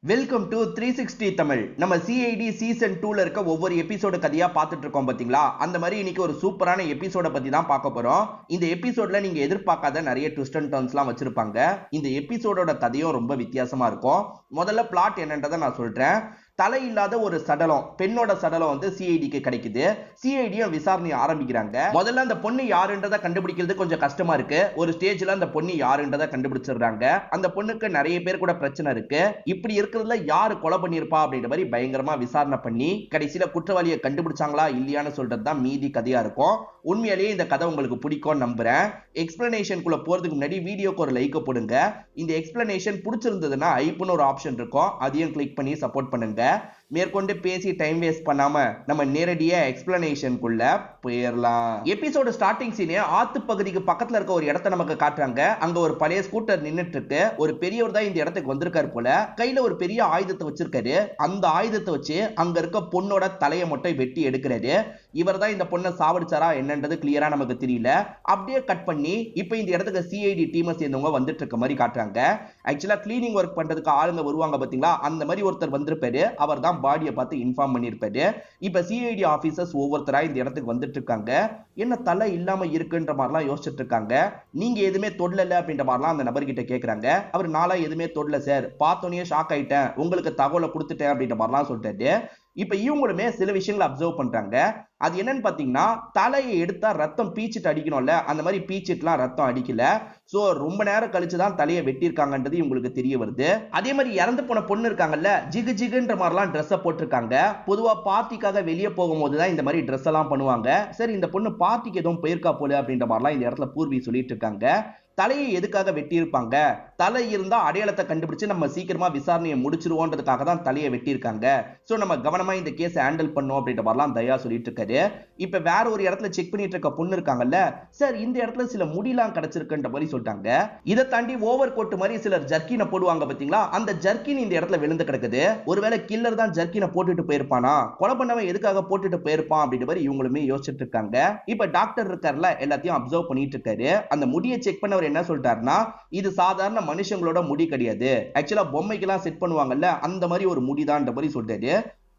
Welcome to 360 Tamil. நம்ம CID season 2ல இருக்க ஒவ்வொரு எபிசோடு கதையா பார்த்துட்டு இருக்கோம் பாத்தீங்களா? அந்த மாதிரி இன்னைக்கு ஒரு சூப்பரான எபிசோட பத்தி தான் பார்க்க போறோம். இந்த எபிசோட்ல நீங்க எதிர்பார்க்காத நிறைய ட்விஸ்ட் அண்ட் டர்ன்ஸ்லாம் வச்சிருப்பாங்க. இந்த எபிசோடோட கதையும் ரொம்ப வித்தியாசமா இருக்கும். முதல்ல பிளாட் என்னன்றதை நான் சொல்றேன். தலை இல்லாத ஒரு சடலம், பெண்ணோட சடலம் வந்து சிஐடிக்கு கிடைக்குது. சிஐடியும் விசாரணை ஆரம்பிக்கிறாங்க. முதல்ல அந்த பொண்ணு யாருன்றதை கண்டுபிடிக்கிறது கொஞ்சம் கஷ்டமா இருக்கு. ஒரு ஸ்டேஜ்ல அந்த பொண்ணு யாருன்றதை கண்டுபிடிச்சிடுறாங்க. அந்த பொண்ணுக்கு நிறைய பேர் கூட பிரச்சனை இருக்கு. இப்படி இருக்கிறதுல யாரு கொலை பண்ணிருப்பா அப்படின்ற மாதிரி பயங்கரமா விசாரணை பண்ணி கடைசியில குற்றவாளியை கண்டுபிடிச்சாங்களா இல்லையான்னு சொல்றது தான் மீதி கதையா இருக்கும். உண்மையிலேயே இந்த கதை உங்களுக்கு பிடிக்கும் நம்புறேன். எக்ஸ்பிளனேஷனுக்குள்ள போறதுக்கு முன்னாடி வீடியோக்கு ஒரு லைக் போடுங்க. இந்த எக்ஸ்பிளனேஷன் பிடிச்சிருந்ததுன்னா ஐப்னு ஒரு ஆப்ஷன் இருக்கும், அதையும் கிளிக் பண்ணி சப்போர்ட் பண்ணுங்க. மேற்கொண்டு பேசி டைம் வேஸ்ட் பண்ணாம நம்ம நேரடியா எக்ஸ்பிளனேஷனுக்குள்ள போயிடலாம். எபிசோடு ஸ்டார்டிங் சீனே ஆத்து பகுதிக்கு பக்கத்துல இருக்க ஒரு இடத்தை நமக்கு காட்டுறாங்க. அங்க ஒரு பழைய ஸ்கூட்டர் நின்னுட்டு இருக்கு. ஒரு பெரியவர் தான் இந்த இடத்துக்கு வந்திருக்காரு போல. கையில ஒரு பெரிய ஆயுதத்தை வச்சிருக்காரு. அந்த ஆயுதத்தை வச்சு அங்க இருக்க பொண்ணோட தலையை மட்டும் வெட்டி எடுக்கிறாரு. இவர் தான் இந்த பொண்ணை சாவடிச்சாரா என்னன்றது கிளியரா நமக்கு தெரியல. அப்படியே கட் பண்ணி இப்ப இந்த இடத்துக்கு சிஐடி டீமை சேர்ந்தவங்க வந்துட்டு இருக்க மாதிரி காட்டுறாங்க. ஆக்சுவலா கிளீனிங் ஒர்க் பண்றதுக்கு ஆளுங்க வருவாங்க பாத்தீங்களா, அந்த மாதிரி ஒருத்தர் வந்திருப்பாரு. அவர் தான் பாடியை பார்த்து இன்ஃபார்ம் பண்ணிருப்பாரு. இப்ப சிஐடி ஆபீசர்ஸ் ஒவ்வொருத்தரா இந்த இடத்துக்கு வந்துட்டு இருக்காங்க. என்ன தலை இல்லாம இருக்குன்ற மாதிரிலாம் யோசிச்சுட்டு இருக்காங்க. நீங்க எதுவுமே தொடல அப்படின்ற மாதிரிலாம் அந்த நபர்கிட்ட கேட்கறாங்க. அவர் நாளா எதுவுமே தொடல சார், பார்த்தோன்னே ஷாக் ஆயிட்டேன், உங்களுக்கு தகவலை கொடுத்துட்டேன் அப்படின்ற மாதிரிலாம் சொல்லிட்டாரு. இப்ப இவங்களுமே சில விஷயங்களை அப்சர்வ் பண்றாங்க. அது என்னன்னு பாத்தீங்கன்னா, தலையை எடுத்தா ரத்தம் பீச்சிட்டு அடிக்கணும்ல, அந்த மாதிரி பீச்சிட்டுலாம் ரத்தம் அடிக்கல. சோ ரொம்ப நேரம் கழிச்சுதான் தலையை வெட்டியிருக்காங்கன்றது இவங்களுக்கு தெரிய வருது. அதே மாதிரி இறந்து போன பொண்ணு இருக்காங்கல்ல, ஜிகு ஜிகுன்ற மாதிரிலாம் ட்ரெஸ் போட்டிருக்காங்க. பொதுவா பார்ட்டிக்காக வெளியே போகும்போதுதான் இந்த மாதிரி ட்ரெஸ் எல்லாம் பண்ணுவாங்க. சரி, இந்த பொண்ணு பார்ட்டிக்கு எதுவும் போயிருக்கா போல அப்படின்ற மாதிரிலாம் இந்த இடத்துல பூர்வி சொல்லிட்டு இருக்காங்க. தலையை எதுக்காக வெட்டி இருப்பாங்க? தலை இருந்தா அடையாளத்தை கண்டுபிடிச்சு நம்ம சீக்கிரமா விசாரணையை முடிச்சிருவோன்றதுக்காக தான் தலையை வெட்டி இருக்காங்க. சோ நம்ம கவனமா இந்த கேஸ் ஹேண்டில் பண்ணோம் அப்படின்ற மாதிரிலாம் தயா சொல்லிட்டு இருக்காரு. இப்ப வேற ஒரு இடத்துல செக் பண்ணிட்டு இருக்க பொண்ணு இருக்காங்கல்ல, சார் இந்த இடத்துல சில முடிலாம் கிடைச்சிருக்குன்ற மாதிரி சொல்லிட்டாங்க. இதை தாண்டி ஓவர் கோட் மாதிரி சிலர் ஜர்க்கினை போடுவாங்க பாத்தீங்களா, அந்த ஜர்க்கின் இந்த இடத்துல விழுந்து கிடக்குது. ஒருவேளை கில்லர் தான் ஜர்க்கினை போட்டுட்டு போயிருப்பானா, கொலை பண்ணவன் எதுக்காக போட்டுட்டு போயிருப்பான் அப்படின்ற மாதிரி இவங்களுமே யோசிச்சுட்டு இருக்காங்க. இப்ப டாக்டர் இருக்காருல, எல்லாத்தையும் அப்சர்வ் பண்ணிட்டு இருக்காரு. அந்த முடியை செக் பண்ணவர் என்ன சொல்லிட்டாருன்னா, இது சாதாரண மனுஷங்களோட முடி கிடையாது, ஆக்சுவலா பொம்மைக்கெல்லாம் செட் பண்ணுவாங்கல்ல அந்த மாதிரி ஒரு முடிதான்ற மாதிரி சொல்லிட்டாரு.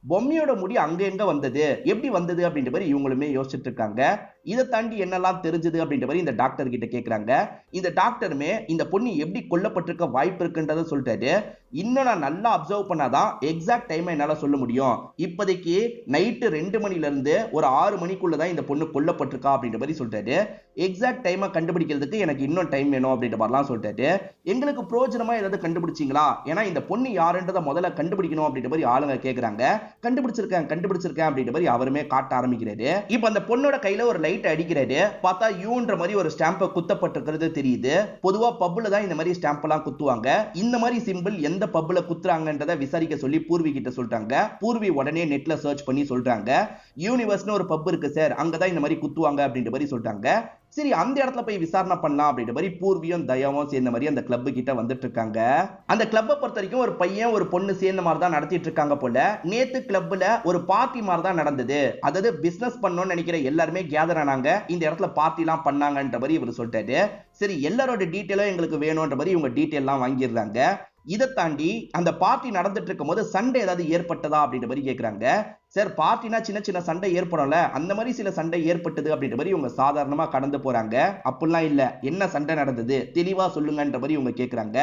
பொம்மையோட முடி அங்க எங்க வந்தது, எப்படி வந்தது அப்படின்ற மாதிரி இவங்களுமே யோசிச்சுட்டு இருக்காங்க. இதை தாண்டி என்னெல்லாம் தெரிஞ்சது அப்படின்ற மாதிரி இந்த டாக்டர் கிட்ட கேட்கிறாங்க. இந்த டாக்டருமே இந்த பொண்ணு எப்படி கொல்லப்பட்டிருக்க வாய்ப்பு இருக்குன்றத சொல்லிட்டாரு. இன்னும் நான் நல்லா அப்சர்வ் பண்ணாதான் எக்ஸாக்ட் டைம் என்னால சொல்ல முடியும். இப்போதைக்கு நைட்டு 2 மணில இருந்து ஒரு 6 மணிக்குள்ளதான் இந்த பொண்ணு கொல்லப்பட்டிருக்கா அப்படின்ற மாதிரி சொல்லிட்டாரு. எக்ஸாக்ட் டைமை கண்டுபிடிக்கிறதுக்கு எனக்கு இன்னும் டைம் வேணும் அப்படின்ற மாதிரிலாம் சொல்லிட்டாரு. எங்களுக்கு பிரோஜனமா ஏதாவது கண்டுபிடிச்சிங்களா, ஏன்னா இந்த பொண்ணு யாருன்றதை முதல்ல கண்டுபிடிக்கணும் அப்படின்ற மாதிரி ஆளுங்க கேட்கறாங்க. கண்டுபிடிச்சிருக்கேன் அப்படின்ற மாதிரி அவருமே காட்ட ஆரம்பிக்கிறாரு. இப்ப அந்த பொண்ணோட கையில ஒரு லைட் அடிக்கிறாரு. பார்த்தா யூன்ற மாதிரி ஒரு ஸ்டாம்ப் குத்தப்பட்டிருக்கிறது தெரியுது. பொதுவா பப்ல தான் இந்த மாதிரி ஸ்டாம்ப் எல்லாம் குத்துவாங்க. இந்த மாதிரி சிம்பிள் எந்த பப்ல குத்துறாங்கன்றதை விசாரிக்க சொல்லி பூர்வி கிட்ட சொல்றாங்க. பூர்வி உடனே நெட்ல சர்ச் பண்ணி சொல்றாங்க, யூனிவர்ஸ்னு ஒரு பப் இருக்கு சார், அங்கதான் இந்த மாதிரி குத்துவாங்க அப்படின்ற மாதிரி சொல்றாங்க. சரி, அந்த இடத்துல போய் விசாரணை பண்ணலாம் அப்படின்ற மாதிரி பூர்வியும் தயாவும் சேர்ந்த மாதிரி அந்த கிளப் கிட்ட வந்துட்டு இருக்காங்க. அந்த கிளப்பை பொறுத்த வரைக்கும் ஒரு பையன் ஒரு பொண்ணு சேர்ந்த மாதிரி தான் நடத்திட்டு இருக்காங்க போல. நேத்து கிளப்ல ஒரு பார்ட்டி மாதிரி தான் நடந்தது. அதாவது பிசினஸ் பண்ணணும்னு நினைக்கிற எல்லாருமே கேதர் ஆனாங்க, இந்த இடத்துல பார்ட்டி எல்லாம் பண்ணாங்கன்ற மாதிரி இவர் சொல்லிட்டாரு. சரி, எல்லாரோட டீட்டெயிலும் எங்களுக்கு வேணும்ன்ற மாதிரி இவங்க டீட்டெயில் எல்லாம் வாங்கிடுறாங்க. இதை தாண்டி அந்த பார்ட்டி நடந்துட்டு இருக்கும் போது சண்டை ஏதாவது ஏற்பட்டதா அப்படின்ற மாதிரி கேட்கிறாங்க. சார், பார்ட்டினா சின்ன சின்ன சண்டை ஏற்படும்ல, அந்த மாதிரி சில சண்டை ஏற்பட்டது அப்படின்ற மாதிரி இவங்க சாதாரணமா கடந்து போறாங்க. அப்படிலாம் இல்ல, என்ன சண்டை நடந்தது தெளிவா சொல்லுங்கன்ற மாதிரி இவங்க கேட்கறாங்க.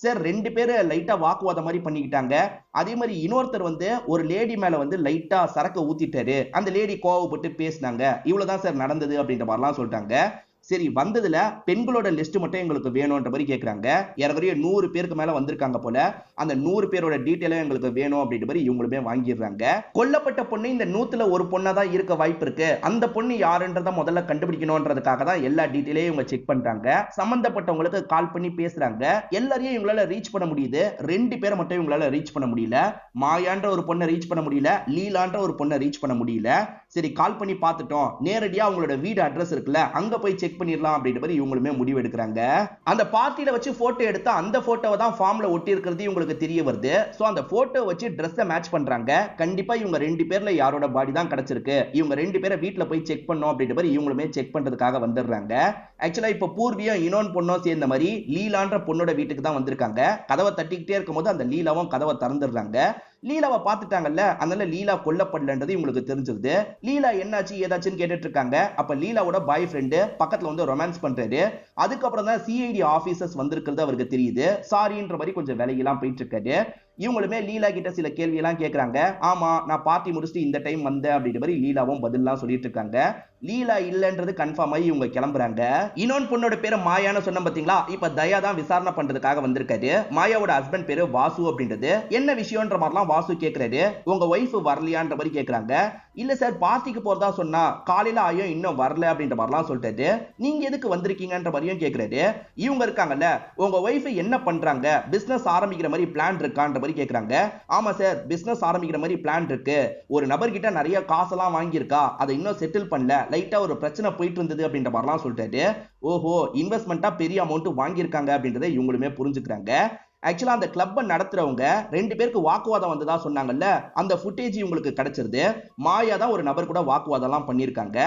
சார், 2 பேரு லைட்டா வாக்குவாதம் மாதிரி பண்ணிக்கிட்டாங்க. அதே மாதிரி இன்னொருத்தர் வந்து ஒரு லேடி மேல வந்து லைட்டா சரக்கு ஊத்திட்டாரு, அந்த லேடி கோவப்பட்டு பேசினாங்க. இவ்வளவுதான் சார் நடந்தது அப்படின்ற மாதிரிலாம் சொல்லிட்டாங்க. சரி, வந்ததுல பெண்களோட லிஸ்ட் மட்டும் எங்களுக்கு வேணும்ன்ற மாதிரி கேட்கறாங்க. ஏறக்குறைய 100 பேருக்கு மேல வந்திருக்காங்க போல. அந்த 100 பேரோட டீட்டெயிலும் எங்களுக்கு வேணும் அப்படின்ற மாதிரி இவங்களுமே வாங்கிடுறாங்க. கொல்லப்பட்ட பொண்ணு இந்த 100ல ஒரு பொண்ணா தான் இருக்க வாய்ப்பு இருக்கு. அந்த பொண்ணு யாருன்றத முதல்ல கண்டுபிடிக்கணும்ன்றதுக்காக தான் எல்லா டீட்டெயிலையும் இவங்க செக் பண்றாங்க. சம்பந்தப்பட்டவங்களுக்கு கால் பண்ணி பேசுறாங்க. எல்லாரையும் இவங்களால ரீச் பண்ண முடியுது. 2 பேரை மட்டும் இவங்களால ரீச் பண்ண முடியல. மாயான்ற ஒரு பொண்ணை ரீச் பண்ண முடியல, லீலான்ற ஒரு பொண்ணை ரீச் பண்ண முடியல. சரி, கால் பண்ணி பார்த்துட்டோம், நேரடியா அவங்களோட வீடு அட்ரஸ் இருக்குல்ல, அங்க போய் செக் செக் பண்ணிடலாம் அப்படின்ற மாதிரி இவங்களுமே முடிவு எடுக்கிறாங்க. அந்த பார்ட்டில வச்சு போட்டோ எடுத்து அந்த போட்டோவை தான் ஃபார்ம்ல ஒட்டி இருக்கிறது இவங்களுக்கு தெரிய வருது. சோ அந்த போட்டோ வச்சு ட்ரெஸ்ஸை மேட்ச் பண்றாங்க. கண்டிப்பா இவங்க 2 பேர்ல யாரோட பாடி தான் கிடைச்சிருக்கு, இவங்க 2 பேரை வீட்டுல போய் செக் பண்ணோம் அப்படின்ற மாதிரி இவங்களுமே செக் பண்றதுக்காக வந்துடுறாங்க. ஆக்சுவலா இப்ப பூர்வியும் இன்னொன்னு பொண்ணும் சேர்ந்த மாதிரி லீலான்ற பொண்ணோட வீட்டுக்கு தான் வந்திருக்காங்க. கதவை தட்டிக்கிட்டே இருக்கும்போது அந்த லீலாவும் கதவை திறந்துடுறாங்க. லீலாவை பார்த்துட்டாங்கல்ல, அதனால லீலா கொல்லப்படலன்றது இவங்களுக்கு தெரிஞ்சிருது. லீலா என்னாச்சு ஏதாச்சுன்னு கேட்டுட்டு இருக்காங்க. அப்ப லீலாவோட பாய் ஃப்ரெண்டு பக்கத்துல வந்து ரொமான்ஸ் பண்றாரு. அதுக்கப்புறம் தான் சிஐடி ஆபீசர்ஸ் வந்திருக்கிறது அவருக்கு தெரியுது. சாரின்ற மாதிரி கொஞ்சம் வேலையெல்லாம் போயிட்டு இருக்காரு. இவங்களுமே லீலா கிட்ட சில கேள்வி எல்லாம் கேட்கறாங்க. ஆமா, நான் பார்ட்டி முடிச்சுட்டு இந்த டைம் வந்தேன் அப்படின்ற மாதிரி லீலாவும் பதிலாம் சொல்லிட்டு இருக்காங்க. லீலா இல்லன்றது கன்ஃபார்ம் ஆகி இவங்க கிளம்புறாங்க. இன்னொன்னு பொண்ணோட பேரு மாயான்னு சொன்ன பாத்தீங்களா, இப்ப தயா தான் விசாரணை பண்றதுக்காக வந்திருக்காரு. மாயாவோட ஹஸ்பண்ட் பேரு வாசு அப்படின்றது. என்ன விஷயம்ன்ற மாதிரிலாம் வாசு கேட்கிறாரு. உங்க ஒய்ஃப் வரலையான்ற மாதிரி கேட்கறாங்க. இல்ல சார், பார்ட்டிக்கு போறதா சொன்னா காலையில ஆயும் இன்னும் வரல அப்படின்ற மாதிரிலாம் சொல்லிட்டாரு. நீங்க எதுக்கு வந்திருக்கீங்கன்ற மாதிரியும் கேட்கிறாரு. இவங்க இருக்காங்கல்ல, உங்க ஒய்ஃப் என்ன பண்றாங்க, பிசினஸ் ஆரம்பிக்கிற மாதிரி பிளான் இருக்கான்ற மாதிரி கேட்கறாங்க. ஆமா சார், பிசினஸ் ஆரம்பிக்கிற மாதிரி பிளான் இருக்கு. ஒரு நபர் கிட்ட நிறைய காசெல்லாம் வாங்கியிருக்கா, அதை இன்னும் செட்டில் பண்ணல, லைட்டா ஒரு பிரச்சனை போயிட்டு இருந்தது அப்படின்ற மாதிரிலாம் சொல்லிட்டாரு. ஓஹோ, இன்வெஸ்ட்மெண்டா பெரிய அமௌண்ட் வாங்கியிருக்காங்க அப்படின்றத இவங்களுமே புரிஞ்சுக்கிறாங்க. ஆக்சுவலா அந்த கிளப்பை நடத்துறவங்க 2 பேருக்கு வாக்குவாதம் வந்ததா சொன்னாங்கல்ல, அந்த ஃபுட்டேஜ் உங்களுக்கு கிடைச்சிருது. மாயா தான் ஒரு நபர் கூட வாக்குவாதம் எல்லாம் பண்ணிருக்காங்க.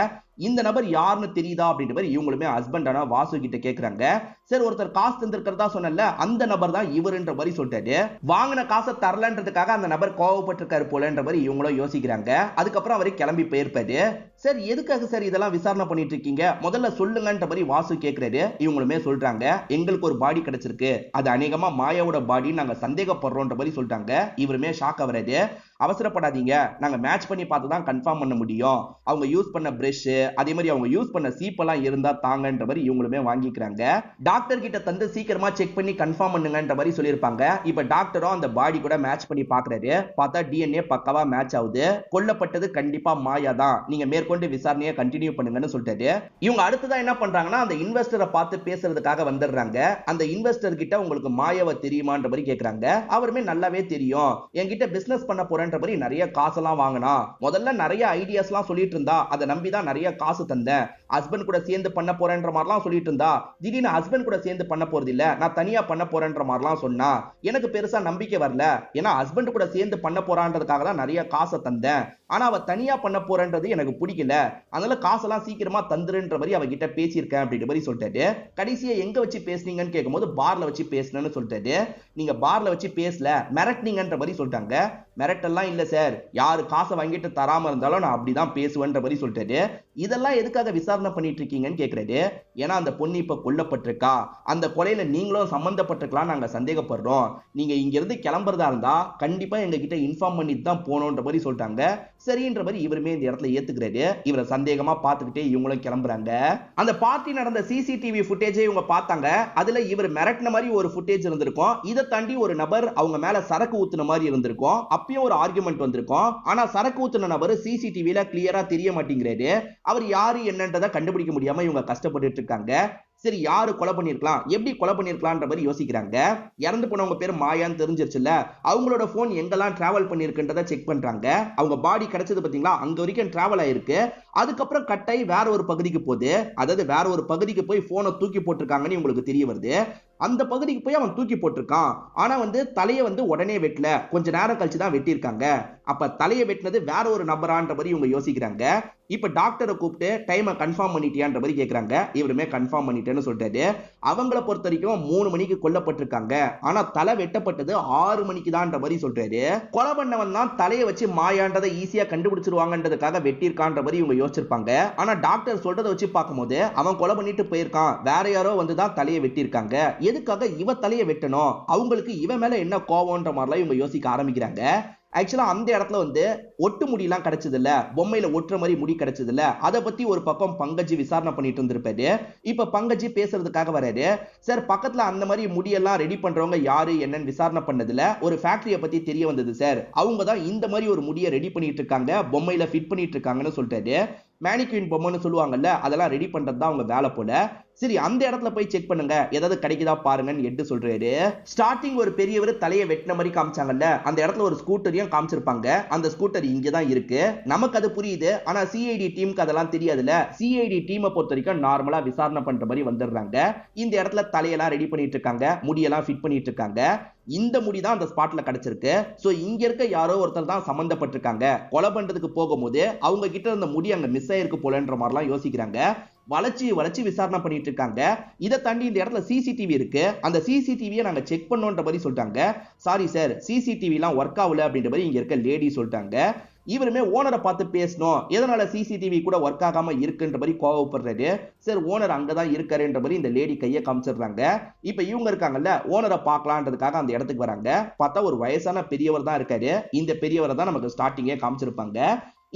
இந்த நபர் யாருன்னு தெரியுதா அப்படின்ற மாதிரி இவங்களுமே ஹஸ்பண்டான வாசு கிட்ட கேக்குறாங்க. சார், ஒருத்தர் காசு தந்திருக்கிறதா சொன்னல, அந்த நபர் தான் இவருன்ற மாதிரி சொல்லிட்டாரு. வாங்கின காசை தரலன்றதுக்காக அந்த நபர் கோவப்பட்டிருக்காரு போலன்ற மாதிரி இவங்களும் யோசிக்கிறாங்க. அதுக்கப்புறம் அவரு கிளம்பி போயிருப்பாரு. சார், எதுக்காக சார் இதெல்லாம் விசாரணை பண்ணிட்டு இருக்கீங்க, முதல்ல சொல்லுங்கன்ற மாதிரி வாசு கேட்கிறாரு. இவங்களுமே சொல்றாங்க, எங்களுக்கு ஒரு பாடி கிடைச்சிருக்கு, அது அநேகமா மாயாவோட பாடி, நாங்க சந்தேகப்படுறோம்ன்ற மாதிரி சொல்றாங்க. இவருமே ஷாக் ஆகுறாரு. அவசரப்படாதீங்க, நாங்க மேட்ச் பண்ணி பார்த்து தான் கன்ஃபார்ம் பண்ண முடியும். அவங்க யூஸ் பண்ண பிரஷ், அதே மாதிரி அவங்க யூஸ் பண்ண சீப்பெல்லாம் இருந்தா தாங்கன்ற மாதிரி இவங்களுமே வாங்கிக்கிறாங்க. டாக்டர் கிட்ட தந்து சீக்கிரமா செக் பண்ணி கன்ஃபார்ம் பண்ணுங்கன்ற மாதிரி சொல்லியிருப்பாங்க. இப்ப டாக்டரும் அந்த பாடி கூட மேட்ச் பண்ணி பாக்குறாரு. பார்த்தா டிஎன்ஏ பக்காவா மேட்ச் ஆகுது. கொல்லப்பட்டது கண்டிப்பா மாயா தான். நீங்க மேற்கொண்டு விசாரணையை கண்டினியூ பண்ணுங்கன்னு சொல்லிட்டாரு. இவங்க அடுத்ததான் என்ன பண்றாங்கன்னா, அந்த இன்வெஸ்டரை பார்த்து பேசுறதுக்காக வந்துடுறாங்க. அந்த இன்வெஸ்டர் கிட்ட உங்களுக்கு மாயாவை தெரியுமான்ற மாதிரி கேட்கறாங்க. அவருமே நல்லாவே தெரியும், என்கிட்ட பிசினஸ் பண்ண போறேன்ற மாதிரி நிறைய காசெல்லாம் வாங்கினா, முதல்ல நிறைய ஐடியாஸ் எல்லாம் சொல்லிட்டு இருந்தா, அதை நம்பிதான் நிறைய காசு தந்தேன். ஹஸ்பண்ட் கூட சேர்ந்து பண்ண போறேன்ற மாதிரிலாம் சொல்லிட்டு இருந்தா, திடீர்னு ஹஸ்பண்ட் கூட சேர்ந்து பண்ண போறது இல்ல, நான் தனியா பண்ண போறேன்ற மாதிரிலாம் சொன்னா, எனக்கு பெருசா நம்பிக்கை வரல. ஏன்னா ஹஸ்பண்ட் கூட சேர்ந்து பண்ண போறான்றதுக்காக தான் நிறைய காசை தந்தேன். ஆனா அவ தனியா பண்ண போறன்றது எனக்கு பிடிக்கல, அதனால காசெல்லாம் சீக்கிரமா தந்துருன்ற மாதிரி அவகிட்ட பேசியிருக்கேன் அப்படின்ற மாதிரி சொல்லிட்டாரு. கடைசியா எங்க வச்சு பேசுனீங்கன்னு கேட்கும்போது பார்ல வச்சு பேசுனேன்னு சொல்லிட்டாரு. நீங்க பார்ல வச்சு பேசல, மிரட்டினீங்கன்ற மாதிரி சொல்லிட்டாங்க. மிரட்டெல்லாம் இல்ல சார், யாரு காசை வாங்கிட்டு தராம இருந்தாலும் நான் அப்படிதான் பேசுவேன்ற மாதிரி சொல்லிட்டாரு. இதெல்லாம் எதுக்காக விசாரணை பண்ணிட்டு இருக்கீங்கன்னு கேட்கிறாரு. ஏன்னா அந்த பொண்ணு இப்ப கொல்லப்பட்டிருக்கா, அந்த கொலையில நீங்களும் சம்பந்தப்பட்டிருக்கலாம், நாங்க சந்தேகப்படுறோம். நீங்க இங்க இருந்து கிளம்புறதா இருந்தா கண்டிப்பா எங்க கிட்ட இன்ஃபார்ம் பண்ணிட்டு தான் போனோன்ற மாதிரி சொல்லிட்டாங்க. சரின்ற மாதிரி இவருமே இந்த இடத்துல ஏத்துக்கிறாரு. இவரை சந்தேகமா பார்த்துக்கிட்டே இவங்களும் கிளம்புறாங்க. அந்த பார்ட்டி நடந்த சிசிடிவி ஃபுட்டேஜை இவங்க பார்த்தாங்க. அதுல இவர் மிரட்டின மாதிரி ஒரு ஃபுட்டேஜ் இருந்திருக்கும். இதை தாண்டி ஒரு நபர் அவங்க மேல சரக்கு ஊத்துன மாதிரி இருந்திருக்கும். அப்பயும் ஒரு ஆர்குமெண்ட் வந்திருக்கும். ஆனா சரக்கு ஊத்துன நபர் சிசிடிவில கிளியரா தெரிய மாட்டேங்கிறாரு. அவர் யாரு என்னன்றதை கண்டுபிடிக்க முடியாம இவங்க கஷ்டப்பட்டு இருக்காங்க. சரி, யாரு கொலை பண்ணிருக்கலாம், எப்படி கொலை பண்ணிருக்கலாம்ன்ற மாதிரி யோசிக்கிறாங்க. இறந்து போனவங்க பேர் மாயான்னு தெரிஞ்சிருச்சுல்ல, அவங்களோட போன் எங்கெல்லாம் டிராவல் பண்ணிருக்குன்றதை செக் பண்றாங்க. அவங்க பாடி கிடைச்சது பாத்தீங்களா, அங்க வரைக்கும் டிராவல் ஆயிருக்கு. அதுக்கப்புறம் கட்டாயி வேற ஒரு பகுதிக்கு போகுது. அதாவது வேற ஒரு பகுதிக்கு போய் போனை தூக்கி போட்டிருக்காங்கன்னு உங்களுக்கு தெரிய வருது. அந்த பகுதிக்கு போய் அவன் தூக்கி போட்டிருக்கான். ஆனா தலையை உடனே வெட்டல, கொஞ்ச நேரம் கழிச்சு தான் வெட்டியிருக்காங்க. அப்ப தலையை வெட்டினது வேற ஒரு நபரான்ற மாதிரி இவங்க யோசிக்கிறாங்க. இப்ப டாக்டரை கூப்பிட்டு டைமை கன்ஃபார்ம் பண்ணிட்டியான்ற மாதிரி கேட்கறாங்க. இவருமே கன்ஃபார்ம் பண்ணிட்டேன்னு சொல்லிட்டாரு. அவங்கள பொறுத்த வரைக்கும் 3 மணிக்கு கொல்லப்பட்டிருக்காங்க. ஆனா தலை வெட்டப்பட்டது 6 மணிக்கு தான்ன்ற மாதிரி சொல்றாரு. கொலை பண்ணவன் தான் தலையை வச்சு மாயான்றதை ஈஸியா கண்டுபிடிச்சிருவாங்கன்றதுக்காக வெட்டியிருக்கான்ற மாதிரி இவங்க யோசிச்சிருப்பாங்க. ஆனா டாக்டர் சொல்றதை வச்சு பார்க்கும்போது அவன் கொலை பண்ணிட்டு போயிருக்கான், வேற யாரோ வந்துதான் தலையை வெட்டியிருக்காங்க. எதுக்காக இவ தலையை வெட்டணும், அவங்களுக்கு இவன் மேல என்ன கோவம்ன்ற மாதிரிலாம் இவங்க யோசிக்க ஆரம்பிக்கிறாங்க. ஆக்சுவலா அந்த இடத்துல ஒட்டு முடியெல்லாம் கிடைச்சது இல்ல, பொம்மையில ஒட்டுற மாதிரி முடி கிடைச்சது இல்ல, அதை பத்தி ஒரு பக்கம் பங்கஜி விசாரணை பண்ணிட்டு இருந்திருப்பாரு. இப்ப பங்கஜி பேசுறதுக்காக வராரு. சார், பக்கத்துல அந்த மாதிரி முடியெல்லாம் ரெடி பண்றவங்க யாரு என்னன்னு விசாரணை பண்ணதுல ஒரு ஃபேக்டரியை பத்தி தெரிய வந்தது சார். அவங்க தான் இந்த மாதிரி ஒரு முடியை ரெடி பண்ணிட்டு இருக்காங்க, பொம்மையில ஃபிட் பண்ணிட்டு இருக்காங்கன்னு சொல்லிட்டாரு. மேனிக்வின் பொம்மைன்னு சொல்லுவாங்கல்ல, அதெல்லாம் ரெடி பண்றது தான் அவங்க வேலை போல. சரி அந்த இடத்துல போய் செக் பண்ணுங்க, ஏதாவது கிடைக்குதா பாருங்கன்னு எட்டு சொல்றாரு. ஸ்டார்டிங் ஒரு பெரியவர் தலையை வெட்டின மாதிரி காமிச்சாங்கல்ல, அந்த இடத்துல ஒரு ஸ்கூட்டரையும் காமிச்சிருப்பாங்க. அந்த ஸ்கூட்டர் இங்க தான் இருக்கு. நமக்கு அது புரியுது, ஆனா சிஐடி டீமுக்கு அதெல்லாம் தெரியாதுல்ல. சிஐடி டீமை பொறுத்த வரைக்கும் நார்மலா விசாரணை பண்ற மாதிரி வந்துடுறாங்க. இந்த இடத்துல தலையெல்லாம் ரெடி பண்ணிட்டு இருக்காங்க, முடியெல்லாம் ஃபிட் பண்ணிட்டு இருக்காங்க. இந்த முடி தான் அந்த ஸ்பாட்ல கிடைச்சிருக்கு. சோ இங்க இருக்க யாரோ ஒருத்தர் தான் சம்பந்தப்பட்டிருக்காங்க. கொலை பண்றதுக்கு போகும்போது அவங்க கிட்ட இருந்த முடி அங்க மிஸ் ஆயிருக்கு போலன்ற மாதிரிலாம் யோசிக்கிறாங்க. வளைச்சு விசாரணை பண்ணிட்டு இருக்காங்க. இதை தாண்டி இந்த இடத்துல சிசிடிவி இருக்கு. அந்த சிசிடிவியை நாங்க செக் பண்ணோன்ற மாதிரி சொல்லிட்டாங்க. சாரி சார், சிசிடிவி எல்லாம் ஒர்க் ஆகல அப்படின்ற மாதிரி இங்க இருக்க லேடி சொல்லிட்டாங்க. இவருமே ஓனரை பார்த்து பேசணும், எதனால சிசிடிவி கூட ஒர்க் ஆகாம இருக்குன்ற மாதிரி கோவப்படுறாரு. சார் ஓனர் அங்கதான் இருக்காருன்ற மாதிரி இந்த லேடி கையை காமிச்சிடுறாங்க. இப்ப இவங்க இருக்காங்கல்ல, ஓனரை பார்க்கலான்றதுக்காக அந்த இடத்துக்கு வராங்க. பார்த்தா ஒரு வயசான பெரியவர் தான் இருக்காரு. இந்த பெரியவரை தான் நமக்கு ஸ்டார்டிங்கே காமிச்சிருப்பாங்க.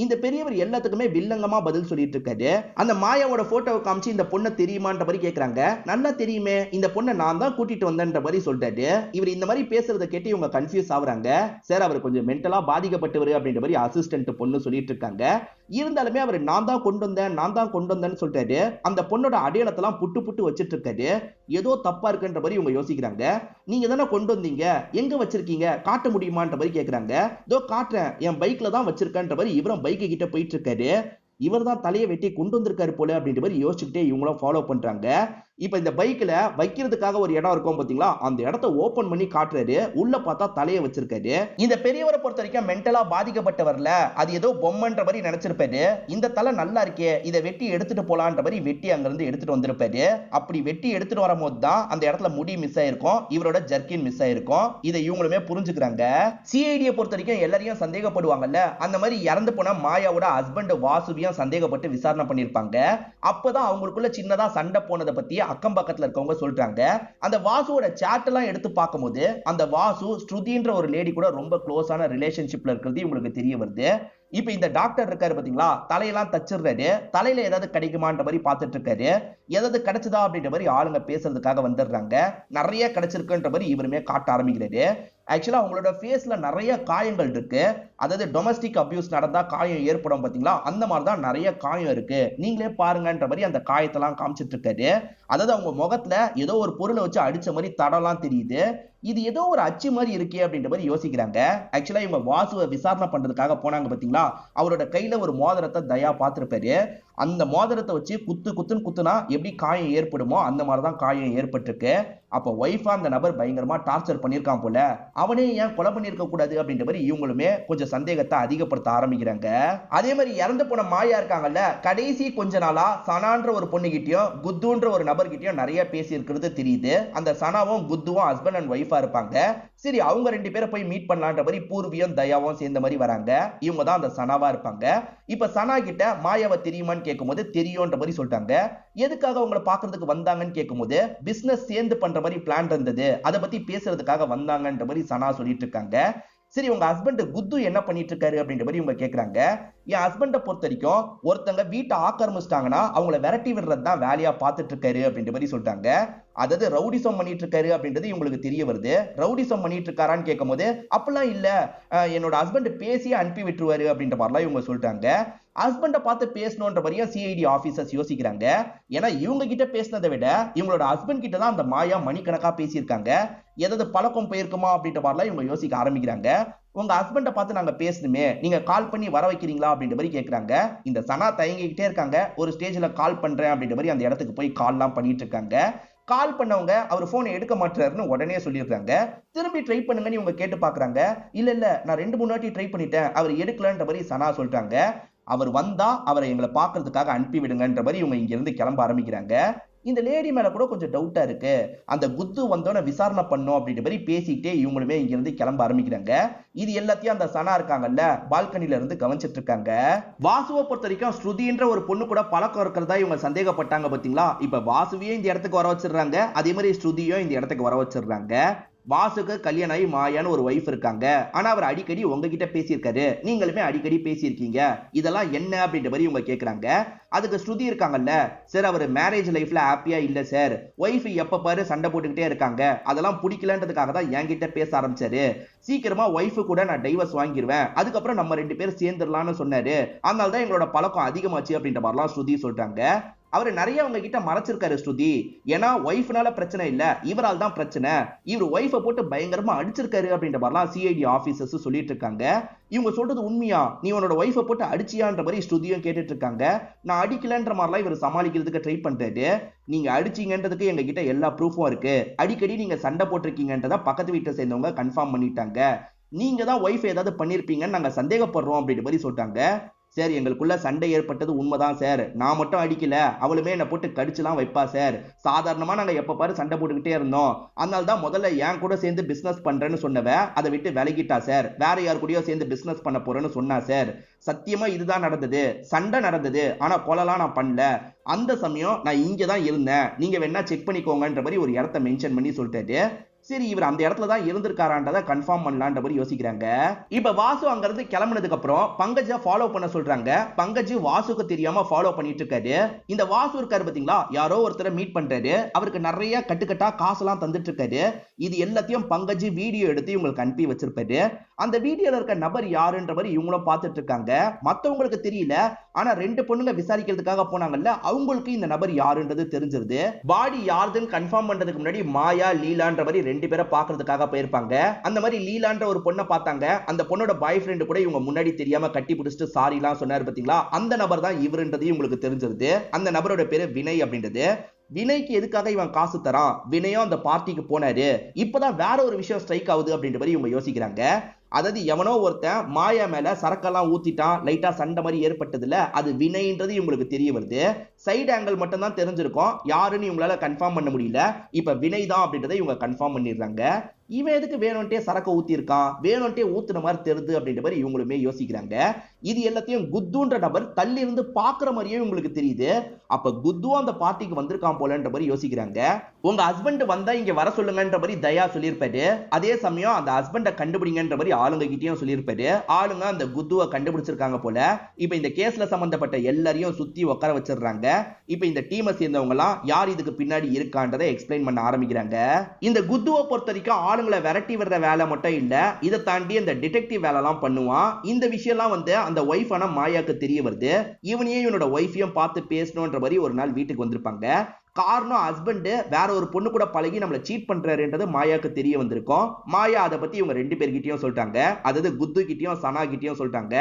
இந்த பெரியவர் எல்லாத்துக்குமே வில்லங்கமா பதில் சொல்லிட்டு இருக்காரு. அந்த மாயாவோட போட்டோவை காமிச்சு இந்த பொண்ணை தெரியுமான்ற மாதிரி கேக்குறாங்க. நல்லா தெரியுமே, இந்த பொண்ணை நான் தான் கூட்டிட்டு வந்தேன்ற மாதிரி சொல்றாரு. இவர் இந்த மாதிரி பேசுறதை கேட்டு இவங்க கன்ஃபியூஸ் ஆகுறாங்க. சார் அவர் கொஞ்சம் மென்டலா பாதிக்கப்பட்டவர் அப்படின்ற மாதிரி அசிஸ்டன்ட் பொண்ணு சொல்லிட்டு இருக்காங்க. இருந்தாலுமே அவர் நான் தான் கொண்டு வந்தேன்னு சொல்றாரு. அந்த பொண்ணோட அடையாளத்தெல்லாம் புட்டு வச்சிட்டு இருக்காரு. ஏதோ தப்பா இருக்குன்ற மாதிரி இவங்க யோசிக்கிறாங்க. நீங்க தானே கொண்டு வந்தீங்க, எங்க வச்சிருக்கீங்க, காட்ட முடியுமான்ற மாதிரி கேக்குறாங்க. இதோ காட்டுறேன், என் பைக்ல தான் வச்சிருக்கேன்ற மாதிரி இவரும் பைக்கு கிட்ட போயிட்டு இருக்காரு. இவர் தான் தலையை வெட்டி கொண்டு வந்திருக்காரு போல அப்படின்ற மாதிரி யோசிச்சுக்கிட்டே இவங்களும் ஃபாலோ பண்றாங்க. இப்ப இந்த பைக்ல வைக்கிறதுக்காக ஒரு இடம் இருக்கும் பாத்தீங்களா, அந்த இடத்தை ஓபன் பண்ணி காட்டுறாரு. உள்ள பார்த்தா தலையை வச்சிருக்காரு. இந்த பெரியவரை பொறுத்த வரைக்கும் மென்டலா பாதிக்கப்பட்டவர்ல, அது ஏதோ பொம்மைன்ற மாதிரி நினைச்சிருப்பாரு. இந்த தலை நல்லா இருக்கே, இதை வெட்டி எடுத்துட்டு போலான்ற மாதிரி வெட்டி அங்க இருந்து எடுத்துட்டு வந்திருப்பாரு. அப்படி வெட்டி எடுத்துட்டு வரும்போது தான் அந்த இடத்துல முடி மிஸ் ஆயிருக்கும், இவரோட ஜர்க்கின் மிஸ் ஆயிருக்கும். இதை இவங்களுமே புரிஞ்சுக்கிறாங்க. சிஐடியை பொறுத்த வரைக்கும் எல்லாரையும் சந்தேகப்படுவாங்கல்ல, அந்த மாதிரி இறந்து போன மாயாவோட ஹஸ்பண்ட் வாசுவியும் சந்தேகப்பட்டு விசாரணை பண்ணிருப்பாங்க. அப்பதான் அவங்களுக்குள்ள சின்னதா சண்டை போனதை பத்தி அக்கம் பக்கத்துல இருக்கவங்க சொல்றாங்க. அந்த வாசுவோட சாட் எல்லாம் எடுத்து பார்க்கும்போது அந்த வாசு ஸ்ருதின்ற ஒரு லேடி கூட ரொம்ப க்ளோஸான ரிலேஷன்ஷிப்ல இருக்கிறது இவங்களுக்கு தெரிய வருது. இப்ப இந்த டாக்டர் இருக்காரு பாத்தீங்களா, தலையெல்லாம் தச்சிடுறாரு. தலையில ஏதாவது கிடைக்குமான்ற மாதிரி பார்த்துட்டு இருக்காரு. ஏதாவது கிடைச்சதா அப்படின்ற மாதிரி ஆளுங்க பேசுறதுக்காக வந்துடுறாங்க. நிறைய கிடைச்சிருக்குன்ற மாதிரி இவருமே காட்ட ஆரம்பிக்கிறாரு. ஆக்சுவலா அவங்களோட ஃபேஸ்ல நிறைய காயங்கள் இருக்கு. அதாவது டொமஸ்டிக் அபியூஸ் நடந்தா காயம் ஏற்படும் பாத்தீங்களா, அந்த மாதிரி தான் நிறைய காயம் இருக்கு, நீங்களே பாருங்கன்ற மாதிரி அந்த காயத்தெல்லாம் காமிச்சிட்டு இருக்காரு. அதாவது அவங்க முகத்துல ஏதோ ஒரு பொருளை வச்சு அடிச்ச மாதிரி தடம்லாம் தெரியுது. இது ஏதோ ஒரு அச்சு மாதிரி இருக்கே அப்படின்ற மாதிரி யோசிக்கிறாங்க. ஆக்சுவலா இவங்க வாசுவை விசாரணை பண்றதுக்காக போனாங்க பாத்தீங்களா, அவரோட கையில ஒரு மோதிரத்தை தயா பார்த்திருப்பாரு. அந்த மோதிரத்தை வச்சு குத்துன்னு குத்துனா எப்படி காயம் ஏற்படுமோ அந்த மாதிரிதான் காயம் ஏற்பட்டிருக்கு. அப்ப ஒய்ஃபா அந்த நபர் பயங்கரமா டார்ச்சர் பண்ணிருக்கான் போல, அவனே ஏன் கொலை பண்ணிருக்க கூடாது அப்படின்ற மாதிரி இவங்களுமே கொஞ்சம் சந்தேகத்தை அதிகப்படுத்த ஆரம்பிக்கிறாங்க. அதே மாதிரி இறந்து போன மாயா இருக்காங்கல்ல, கடைசி கொஞ்ச நாளா சனான்ற ஒரு பொண்ணுகிட்டயும் குத்துன்ற ஒரு நபர்கிட்டயும் நிறைய பேசி இருக்கிறது தெரியுது. அந்த சனாவும் குத்துவும் ஹஸ்பண்ட் அண்ட் ஒய்ஃபா இருப்பாங்க. சரி அவங்க ரெண்டு பேரை போய் மீட் பண்ணலான்ற மாதிரி பூர்வியும் தயாவும் சேர்ந்த மாதிரி வராங்க. இவங்க தான் அந்த சனாவா இருப்பாங்க. இப்ப சனா கிட்ட மாயாவை தெரியுமான்னு கேட்கும்போது தெரியும்ன்ற மாதிரி சொல்லிட்டாங்க. எதுக்காக அவங்களை பாக்குறதுக்கு வந்தாங்கன்னு கேட்கும்போது பிசினஸ் சேர்ந்து பண்ற மாதிரி பிளான் இருந்தது, அதை பத்தி பேசுறதுக்காக வந்தாங்கன்ற மாதிரி சனா சொல்லிட்டு இருக்காங்க. சரி உங்க ஹஸ்பண்ட் குத்து என்ன பண்ணிட்டு இருக்காரு அப்படின்ற மாதிரி இவங்க கேக்குறாங்க. என் ஹஸ்பண்டை பொறுத்த வரைக்கும் ஒருத்தங்க வீட்டை ஆக்கிரமிச்சிட்டாங்கன்னா அவங்கள விரட்டி விடுறது தான் வேலையா பார்த்துட்டு இருக்காரு அப்படின்ற மாதிரி சொல்லிட்டாங்க. அதாவது ரவுடிசம் பண்ணிட்டு இருக்காரு அப்படின்றது இவங்களுக்கு தெரிய வருது. ரவுடிசம் பண்ணிட்டு இருக்காரான்னு கேட்கும் போது அப்படிலாம் இல்ல, என்னோட ஹஸ்பண்ட் பேசியே அனுப்பி விட்டுருவாரு அப்படின்ற மாதிரிலாம் இவங்க சொல்லிட்டாங்க. ஹஸ்பண்டை பார்த்து பேசணுன்ற மாதிரியும் சிஐடி ஆபீசர்ஸ் யோசிக்கிறாங்க. ஏன்னா இவங்க கிட்ட பேசினதை விட இவங்களோட ஹஸ்பண்ட் கிட்ட தான் அந்த மாயா மணிக்கணக்கா பேசியிருக்காங்க. ஏதாவது பழக்கம் போயிருக்குமா அப்படின்ற மாதிரிலாம் இவங்க யோசிக்க ஆரம்பிக்கிறாங்க. உங்க ஹஸ்பண்டை பார்த்து நாங்க பேசணுமே, நீங்க கால் பண்ணி வர வைக்கிறீங்களா அப்படின்ற மாதிரி கேட்கறாங்க. இந்த சனா தயங்கிக்கிட்டே இருக்காங்க. ஒரு ஸ்டேஜ்ல கால் பண்றேன் அப்படின்ற மாதிரி அந்த இடத்துக்கு போய் கால்லாம் பண்ணிட்டு இருக்காங்க. கால் பண்ணவங்க அவர் போனை எடுக்க மாட்டாருன்னு உடனே சொல்லிடுறாங்க. திரும்பி ட்ரை பண்ணுங்கன்னு இவங்க கேட்டு பாக்குறாங்க. இல்ல நான் 2-3 வாட்டி ட்ரை பண்ணிட்டேன், அவர் எடுக்கலன்ற மாதிரி சனா சொல்றாங்க. அவர் வந்தா அவரை எங்களை பாக்குறதுக்காக அனுப்பி விடுங்கன்ற மாதிரி இவங்க இங்க இருந்து கிளம்ப ஆரம்பிக்கிறாங்க. இந்த லேடி மேல கூட கொஞ்சம் டவுட்டா இருக்கு. அந்த குத்து வந்தோன்னு விசாரணை பண்ணும் அப்படின்ற மாதிரி பேசிக்கிட்டே இவங்களுமே இங்க இருந்து கிளம்ப ஆரம்பிக்கிறாங்க. இது எல்லாத்தையும் அந்த சனா இருக்காங்கல்ல, பால்கனில இருந்து கவனிச்சிட்டு இருக்காங்க. வாசுவை பொறுத்த வரைக்கும் ஸ்ருதின்ற ஒரு பொண்ணு கூட பழக்கம் இருக்கிறதா இவங்க சந்தேகப்பட்டாங்க பாத்தீங்களா. இப்ப வாசுவையும் இந்த இடத்துக்கு வர வச்சிடுறாங்க, அதே மாதிரி ஸ்ருதியும் இந்த இடத்துக்கு வர வச்சிடுறாங்க. வாசுக்கு கல்யாணம் ஆகி மாயான்னு ஒரு வைஃப் இருக்காங்க. ஆனா அவர் அடிக்கடி உங்ககிட்ட பேசியிருக்காரு, நீங்களுமே அடிக்கடி பேசியிருக்கீங்க, இதெல்லாம் என்ன அப்படின்ற மாதிரி இவங்க கேக்குறாங்க. அதுக்கு ஸ்ருதி இருக்காங்கல்ல, சார் அவர் மேரேஜ் லைஃப்ல ஹாப்பியா இல்ல சார், ஒய்ஃப் எப்ப பாரு சண்டை போட்டுக்கிட்டே இருக்காங்க, அதெல்லாம் பிடிக்கலன்றதுக்காக தான் என்கிட்ட பேச ஆரம்பிச்சாரு. சீக்கிரமா ஒய்ஃப் கூட நான் டைவர்ஸ் வாங்கிடுவேன், அதுக்கப்புறம் நம்ம 2 பேரும் சேர்ந்துடலாம்னு சொன்னாரு, அதனால தான் எங்களோட பழக்கம் அதிகமாச்சு அப்படின்ற மாதிரிலாம் ஸ்ருதி சொல்றாங்க. அவர் நிறைய அவங்க கிட்ட மறைச்சிருக்காரு ஸ்ருதி. ஏன்னா ஒய்ஃப்னால பிரச்சனை இல்ல, இவரால் தான் பிரச்சனை, இவர் ஒய்ஃபை போட்டு பயங்கரமா அடிச்சிருக்காரு அப்படின்ற மாதிரிலாம் சிஐடி ஆபீசர்ஸ் சொல்லிட்டு இருக்காங்க. இவங்க சொல்றது உண்மையா, நீ உன்னோட ஒய்ஃபை போட்டு அடிச்சியான்ற மாதிரி ஸ்ருதியும் கேட்டுட்டு இருக்காங்க. நான் அடிக்கலன்ற மாதிரிலாம் இவர் சமாளிக்கிறதுக்கு ட்ரை பண்றாரு. நீங்க அடிச்சீங்கன்றதுக்கு எங்க கிட்ட எல்லா ப்ரூஃபும் இருக்கு, அடிக்கடி நீங்க சண்டை போட்டிருக்கீங்கன்றத பக்கத்து வீட்டை சேர்ந்தவங்க கன்ஃபார்ம் பண்ணிட்டாங்க, நீங்க தான் ஒய்ஃப் ஏதாவது பண்ணிருப்பீங்கன்னு நாங்க சந்தேகப்படுறோம் அப்படின்ற மாதிரி சொல்லிட்டாங்க. சார் எங்களுக்குள்ள சண்டை ஏற்பட்டது உண்மைதான் சார், நான் மட்டும் அடிக்கல, அவளுமே என்னை போட்டு கடிச்சுலாம் வைப்பா சார், சாதாரணமா நாங்க எப்ப பாரு சண்டை போட்டுக்கிட்டே இருந்தோம், அதனால தான் முதல்ல என் கூட சேர்ந்து பிசினஸ் பண்றேன்னு சொன்னவ அதை விட்டு விலகிட்டா சார், வேற யார் கூடயோ சேர்ந்து பிசினஸ் பண்ண போறேன்னு சொன்னா சார், சத்தியமா இதுதான் நடந்தது, சண்டை நடந்தது, ஆனா கொலைலாம் நான் பண்ணல, அந்த சமயம் நான் இங்க தான் இருந்தேன், நீங்க வேணா செக் பண்ணிக்கோங்கன்ற மாதிரி ஒரு இடத்த மென்ஷன் பண்ணி சொல்லிட்டாரு. சரி இவர் அந்த இடத்துல தான் இருந்திருக்காரான்றத கன்ஃபார்ம் பண்ணலான்ற மாதிரி யோசிக்கிறாங்க. இப்ப வாசு அங்க இருந்து கிளம்பினதுக்கு அப்புறம் பங்கஜ ஃபாலோ பண்ண சொல்றாங்க. பங்கஜ் வாசுக்கு தெரியாம ஃபாலோ பண்ணிட்டு இருக்காரு. இந்த வாசு இருக்காரு பாத்தீங்களா, யாரோ ஒருத்தரை மீட் பண்றாரு, அவருக்கு நிறைய கட்டுக்கட்டா காசெல்லாம் தந்துட்டு இருக்காரு. இது எல்லாத்தையும் பங்கஜ் வீடியோ எடுத்து இவங்களுக்கு அனுப்பி வச்சிருப்பாரு. அந்த வீடியோல இருக்க நபர் யாருன்ற மாதிரி இவங்களும் பார்த்துட்டு இருக்காங்க. மத்தவங்களுக்கு தெரியல, ஆனா 2 பொண்ணுங்க விசாரிக்கிறதுக்காக போனாங்கல்ல, அவங்களுக்கு இந்த நபர் யாருன்றது தெரிஞ்சிருது. பாடி யாருன்னு கன்ஃபார்ம் பண்றதுக்கு முன்னாடி மாயா லீலான்ற மாதிரி 2 பேரை பாக்குறதுக்காக போயிருப்பாங்க. அந்த மாதிரி லீலான்ற ஒரு பொண்ணை பார்த்தாங்க. அந்த பொண்ணோட பாய் ஃப்ரெண்ட் கூட இவங்க முன்னாடி தெரியாம கட்டி பிடிச்சிட்டு சாரி எல்லாம் சொன்னாரு பாத்தீங்களா, அந்த நபர் தான் இவருன்றது இவங்களுக்கு தெரிஞ்சிருது. அந்த நபரோட பேரு வினய் அப்படின்றது. வினய்க்கு எதுக்காக இவன் காசு தரான், வினயும் அந்த பார்ட்டிக்கு போனாரு, இப்பதான் வேற ஒரு விஷயம் ஸ்ட்ரைக் ஆகுது அப்படின்ற மாதிரி இவங்க யோசிக்கிறாங்க. அதாவது எவனோ ஒருத்தன் மாயா மேல சரக்கெல்லாம் ஊத்திட்டான், லைட்டா சண்டை மாதிரி ஏற்பட்டதுல அது வினய்ன்றது இவங்களுக்கு தெரிய வருது. சைடு ஆங்கிள் மட்டும் தான் தெரிஞ்சிருக்கும், யாருன்னு இவங்களால கன்ஃபார்ம் பண்ண முடியல. இப்ப வினய் தான் அப்படின்றத இவங்க கன்ஃபார்ம் பண்ணிடுறாங்க. இவன் எதுக்கு வேணும்ட்டே சரக்கு ஊத்தி இருக்கான், வேணும்ட்டே ஊத்துன மாதிரி தெரியுது அப்படின்ற மாதிரி இவங்களுமே யோசிக்கிறாங்க. இது எல்லாத்தையும் குத்துன்ற நபர் தள்ளி இருந்து பாக்குற மாதிரியே இவங்களுக்கு தெரியுது. அப்ப குத்துவும் அந்த பார்ட்டிக்கு வந்திருக்கான் போலன்ற மாதிரி யோசிக்கிறாங்க. உங்க ஹஸ்பண்ட் வந்தா இங்க வர சொல்லுங்கன்ற மாதிரி தயா சொல்லியிருப்பாரு. அதே சமயம் அந்த ஹஸ்பண்டை கண்டுபிடிங்கன்ற மாதிரி ஆளுங்க கிட்டயும் சொல்லியிருப்பாரு. ஆளுங்க அந்த குத்துவை கண்டுபிடிச்சிருக்காங்க போல. இப்ப இந்த கேஸ்ல சம்பந்தப்பட்ட எல்லாரையும் சுத்தி உட்கார வச்சிடுறாங்க. இப்ப இந்த டீமை சேர்ந்தவங்க எல்லாம் யார் இதுக்கு பின்னாடி இருக்கான்றதை எக்ஸ்பிளைன் பண்ண ஆரம்பிக்கிறாங்க. இந்த குத்துவை பொறுத்த வரைக்கும் ஆளுங்களை விரட்டி விடுற வேலை மட்டும் இல்ல, இதை தாண்டி இந்த டிடெக்டிவ் வேலை எல்லாம் பண்ணுவான். இந்த விஷயம் எல்லாம் வந்து அந்த ஒய்ஃபான மாயாக்கு தெரிய வருது. இவனையே இவனோட ஒய்ஃபையும் பார்த்து பேசணும்ன்ற மாதிரி ஒரு நாள் வீட்டுக்கு வந்திருப்பாங்க. காரணம் ஹஸ்பண்ட் வேற ஒரு பொண்ணு கூட பழகி நம்மள சீட் பண்றாருன்றது மாயாக்கு தெரிய வந்திருக்கும். மாயா அதை பத்தி இவங்க 2 பேர்கிட்டயும் சொல்லிட்டாங்க. அதாவது குத்து கிட்டயும் சனா கிட்டயும் சொல்லிட்டாங்க.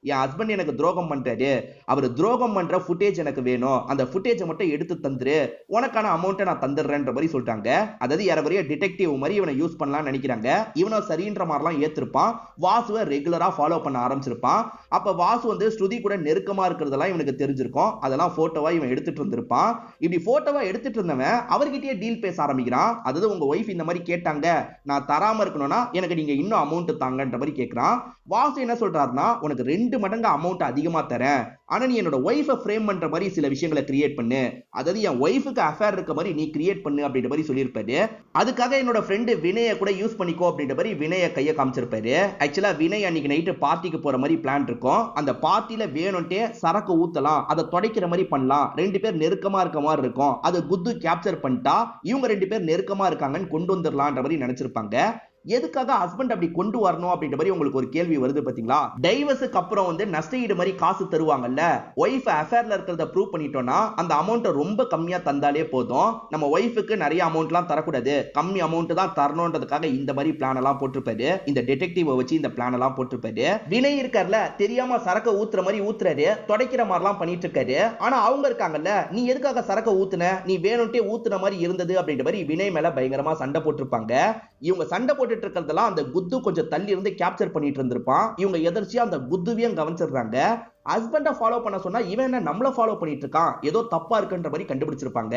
என் ஹஸ்பண்ட் எனக்கு துரோகம் பண்றாரு, அவர் துரோகம் பண்ற ஃபுட்டேஜ் எனக்கு வேணும், அந்த ஃபுட்டேஜை மட்டும் எடுத்து தந்துரு, உனக்கான அமௌண்ட்டை நான் தந்துடுறேன்ற மாதிரி சொல்லிட்டாங்க. அதாவது யாரைய டிடெக்டிவ் மாதிரி இவனை யூஸ் பண்ணலாம்னு நினைக்கிறாங்க. இவனும் சரின்ற மாதிரிலாம் ஏத்திருப்பான். வாசுவை ரெகுலரா ஃபாலோ பண்ண ஆரம்பிச்சிருப்பான். அப்ப வாசு வந்து ஸ்ருதி கூட நெருக்கமா இருக்கிறதெல்லாம் இவனுக்கு தெரிஞ்சிருக்கும். அதெல்லாம் போட்டோவா இவன் எடுத்துட்டு இருந்திருப்பான். இப்படி போட்டோவா எடுத்துட்டு இருந்தவன் அவர்கிட்டயே டீல் பேச ஆரம்பிக்கிறான். அதாவது உங்க ஒய்ஃப் இந்த மாதிரி கேட்டாங்க, நான் தராம இருக்கணும்னா எனக்கு நீங்க இன்னும் அமௌண்ட் தாங்கன்ற மாதிரி கேட்கிறான். வாசு என்ன சொல்றாருன்னா, உனக்கு 2 மடங்கு அமௌண்ட் அதிகமா தரேன், ஆனா நீ என்னோட ஒய்ஃபை ஃப்ரேம் பண்ற மாதிரி சில விஷயங்களை கிரியேட் பண்ணு, அதாவது என் ஒய்ஃபுக்கு அஃபேர் இருக்க மாதிரி நீ கிரியேட் பண்ணு அப்படின்ற மாதிரி சொல்லியிருப்பாரு. அதுக்காக என்னோட ஃப்ரெண்டு வினய கூட யூஸ் பண்ணிக்கோ அப்படின்ற மாதிரி வினய கையை காமிச்சிருப்பாரு. ஆக்சுவலா வினய் அன்னைக்கு நைட்டு பார்ட்டிக்கு போற மாதிரி பிளான் இருக்கும். அந்த பார்ட்டில வேணும்ட்டே சரக்கு ஊத்தலாம், அதை தொடைக்கிற மாதிரி பண்ணலாம், 2 பேர் நெருக்கமா இருக்க மாதிரி இருக்கும், அது குத்து கேப்சர் பண்ணிட்டா இவங்க 2 பேர் நெருக்கமா இருக்காங்கன்னு கொண்டு வந்துடலான்ற மாதிரி நினைச்சிருப்பாங்க. எதுக்காக ஹஸ்பண்ட் அப்படி கொண்டு வரணும் அப்படின்ற மாதிரி உங்களுக்கு ஒரு கேள்வி வருது பாத்தீங்களா. டைவர்ஸுக்கு அப்புறம் வந்து நஷ்டஈடு மாதிரி காசு தருவாங்கல்ல, ஒய்ஃப் அஃபேர்ல இருக்கிறத ப்ரூவ் பண்ணிட்டோம்னா அந்த அமௌண்ட் ரொம்ப கம்மியா தந்தாலே போதும். நம்ம ஒய்ஃபுக்கு நிறைய அமௌண்ட்லாம் தரக்கூடாது, கம்மி அமௌண்ட் தான் தரணும்ன்றதுக்காக இந்த மாதிரி பிளான் எல்லாம் போட்டிருப்பாரு. இந்த டிடெக்டிவ் வச்சு இந்த பிளான் எல்லாம் போட்டிருப்பாரு. வினய் இருக்கார்ல, தெரியாம சரக்கு ஊத்துற மாதிரி ஊத்துறாரு, தொடைக்கிற மாதிரிலாம் பண்ணிட்டு இருக்காரு. ஆனா அவங்க இருக்காங்கல்ல, நீ எதுக்காக சரக்கு ஊத்துன, நீ வேணும்ட்டே ஊத்துன மாதிரி இருந்தது அப்படின்ற மாதிரி வினய் மேல பயங்கரமா சண்டை போட்டிருப்பாங்க. இவங்க சண்டை போட்டு இருக்கிறதெல்லாம் அந்த குத்து கொஞ்சம் தள்ளி இருந்து கேப்சர் பண்ணிட்டு இருந்திருப்பான். இவங்க எதர்ச்சியா அந்த குத்துவையும் கவனிச்சிடுறாங்க. ஹஸ்பண்ட ஃபாலோ பண்ண சொன்னா இவன் என்ன நம்மள ஃபாலோ பண்ணிட்டு இருக்கான், ஏதோ தப்பா இருக்குன்ற மாதிரி கண்டுபிடிச்சிருப்பாங்க.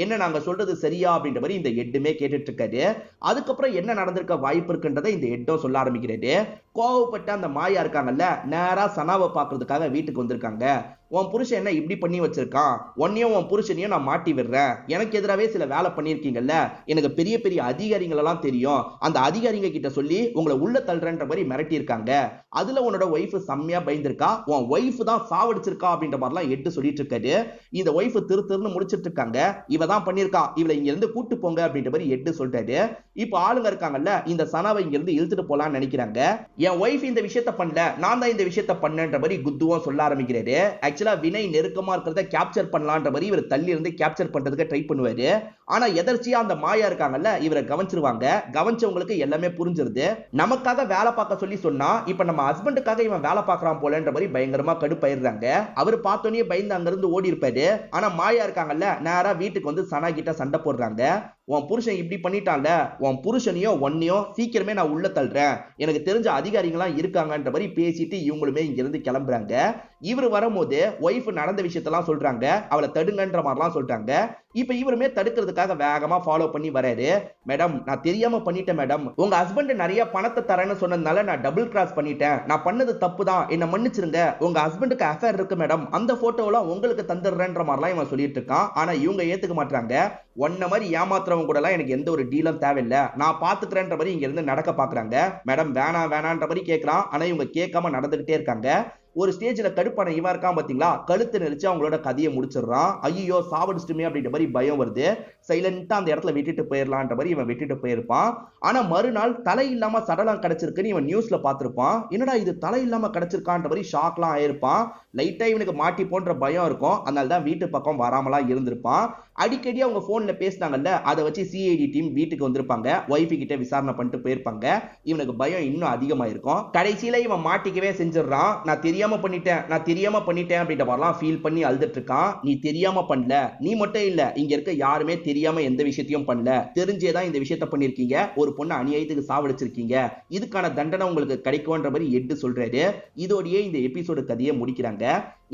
என்ன நாங்க சொல்றது சரியா அப்படின்ற மாதிரி இந்த ஹெட்டுமே கேட்டுட்டு இருக்காரு. அதுக்கப்புறம் என்ன நடந்திருக்க வாய்ப்பு இருக்குன்றதை இந்த ஹெட்டும் சொல்ல ஆரம்பிக்கிறாரு. கோவப்பட்ட அந்த மாயா இருக்காங்கல்ல, நேரா சனாவை பாக்குறதுக்காக வீட்டுக்கு வந்திருக்காங்க. உன் புருஷன் என்ன இப்படி பண்ணி வச்சிருக்கான், உன்னையும் உன் புருஷனையும் நான் மாட்டி விடுறேன், எனக்கு எதிராவே சில வேலை பண்ணிருக்கீங்கல்ல, எனக்கு பெரிய பெரிய அதிகாரிகள் எல்லாம் தெரியும், அந்த அதிகாரிங்க கிட்ட சொல்லி உங்களை உள்ள தள்ளுறன்ற மாதிரி மிரட்டி இருக்காங்க. அதுல உன்னோட ஒய்ஃப் செம்மையா பயந்துருக்கா, உன் ஒய்ஃப் தான் சாவடிச்சிருக்கா அப்படின்ற மாதிரிலாம் எட்டு சொல்லிட்டு இருக்காரு. இந்த ஒய்ஃப் திருன்னு முடிச்சிட்டு இருக்காங்க. இவ தான் பண்ணிருக்கா, இவளை இங்க இருந்து கூட்டு போங்க அப்படின்ற மாதிரி எட்டு சொல்றாரு. இப்ப ஆளுங்க இருக்காங்கல்ல, இந்த சனாவை இங்க இருந்து இழுத்துட்டு போலாம்னு நினைக்கிறாங்க. என் ஒய்ஃப் இந்த விஷயத்த பண்ணல, நான் தான் இந்த விஷயத்த பண்ணன்ற மாதிரி குத்துவும் சொல்ல ஆரம்பிக்கிறாரு. ஆக்சுவலா வினை நெருக்கமா இருக்கிறத கேப்சர் பண்ணலான்ற மாதிரி இவர் தள்ளி இருந்து கேப்சர் பண்றதுக்கு ட்ரை பண்ணுவாரு. ஆனா எதர்ச்சியா அந்த மாயா இருக்காங்கல்ல, இவரை கவனிச்சிருவாங்க. கவனிச்சவங்களுக்கு எல்லாமே புரிஞ்சிருது. நமக்காக வேலை பார்க்க சொல்லி சொன்னா இப்ப நம்ம ஹஸ்பண்டுக்காக இவன் வேலை பார்க்கறான் போலன்ற மாதிரி பயங்கரமா கடுப்பாயிடுறாங்க. அவர் பார்த்தோன்னே பயந்து அங்க இருந்து ஓடி இருப்பாரு. ஆனா மாயா இருக்காங்கல்ல, நேரா வீட்டுக்கு வந்து சனா கிட்ட சண்டை போடுறாங்க. உன் புருஷன் இப்படி பண்ணிட்டான்ல, உன் புருஷனையும் ஒன்னையும் சீக்கிரமே நான் உள்ள தள்ளுறேன், எனக்கு தெரிஞ்ச அதிகாரிகள்லாம் இருக்காங்கன்ற மாதிரி பேசிட்டு இவங்களுமே இங்க இருந்து கிளம்புறாங்க. இவர் வரும்போது ஒய்ஃப் நடந்த விஷயத்தெல்லாம் சொல்றாங்க, அவளை தடுங்கன்ற மாதிரிலாம் சொல்றாங்க. இப்ப இவருமே தடுக்கிறதுக்காக வேகமா ஃபாலோ பண்ணி வராரு. மேடம் நான் தெரியாம பண்ணிட்டேன் மேடம், உங்க ஹஸ்பண்ட் நிறைய பணத்தை தரேன்னு சொன்னதுனால நான் டபுள் கிராஸ் பண்ணிட்டேன், நான் பண்ணது தப்பு தான், என்ன மன்னிச்சிருங்க, உங்க ஹஸ்பண்டுக்கு அஃபேர் இருக்கு மேடம், அந்த போட்டோலாம் உங்களுக்கு தந்துடுறேன்ற மாதிரிலாம் இவன் சொல்லிட்டு இருக்கான். ஆனா இவங்க ஏத்துக்க மாட்டாங்க. ஒன்ன மாதிரி ஏமாத்துறவங்க கூட எல்லாம் எனக்கு எந்த ஒரு டீலும் தேவையில்லை, நான் பாத்துக்கிறேன்ற மாதிரி இங்க இருந்து நடக்க பாக்குறாங்க. மேடம் வேணான்ற மாதிரி கேட்கறான். ஆனா இவங்க கேட்காம நடந்துகிட்டே இருக்காங்க. ஒரு ஸ்டேஜ்ல கடுப்பான இவன் இருக்கான் பாத்தீங்களா, கழுத்து நெரிச்சு அவங்களோட கதையை முடிச்சிடறான். ஐயோ சாவடிச்சிட்டுமே அப்படின்ற மாதிரி பயம் வருது. சைலண்டா அந்த இடத்துல விட்டுட்டு போயிடலான்ற மாதிரி இவன் விட்டுட்டு போயிருப்பான். ஆனா மறுநாள் தலை இல்லாம சடலம் கிடைச்சிருக்குன்னு இவன் நியூஸ்ல பார்த்திருப்பான். என்னடா இது தலை இல்லாம கிடைச்சிருக்கான்ற மாதிரி ஷாக்லாம் ஆயிருப்பான். லைட்டா இவனுக்கு மாட்டி போன்ற பயம் இருக்கும். அதனால தான் வீட்டு பக்கம் வராமலாம் இருந்திருப்பான். அடிக்கடி அவங்க போன்ல பேசினாங்கல்ல, அதை வச்சு சிஐடி டீம் வீட்டுக்கு வந்திருப்பாங்க. ஒய்ஃபு கிட்ட விசாரணை பண்ணிட்டு போயிருப்பாங்க. இவனுக்கு பயம் இன்னும் அதிகமாயிருக்கும். கடைசியில இவன் மாட்டிக்கவே செஞ்சிடறான். நான் தெரியாம பண்ணிட்டேன் அப்படின்ற மாதிரிலாம் ஃபீல் பண்ணி அழுதுட்டு இருக்கான். நீ தெரியாம பண்ணல, நீ மட்டும் இல்ல, இங்க இருக்க யாருமே தெரியாம எந்த விஷயத்தையும் பண்ணல, தெரிஞ்சேதான் இந்த விஷயத்த பண்ணிருக்கீங்க, ஒரு பொண்ணு அநியாயத்துக்கு சாவடிச்சிருக்கீங்க, இதுக்கான தண்டனை உங்களுக்கு கிடைக்கும்ன்ற மாதிரி எட்டு சொல்றாரு. இதோடயே இந்த எபிசோடு கதையை முடிக்கிறாங்க.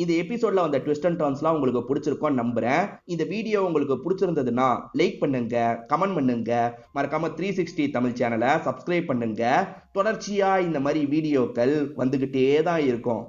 இந்த எபிசோட்ல வந்த ட்விஸ்ட் அண்ட் டர்ன்ஸ்லாம் உங்களுக்கு பிடிச்சிருக்கும்னு நம்புறேன். இந்த வீடியோ உங்களுக்கு பிடிச்சிருந்ததுன்னா லைக் பண்ணுங்க, கமெண்ட் பண்ணுங்க, மறக்காம 360 தமிழ் சேனலை சப்ஸ்கிரைப் பண்ணுங்க. தொடர்ச்சியா இந்த மாதிரி வீடியோக்கள் வந்துகிட்டே தான் இருக்கும்.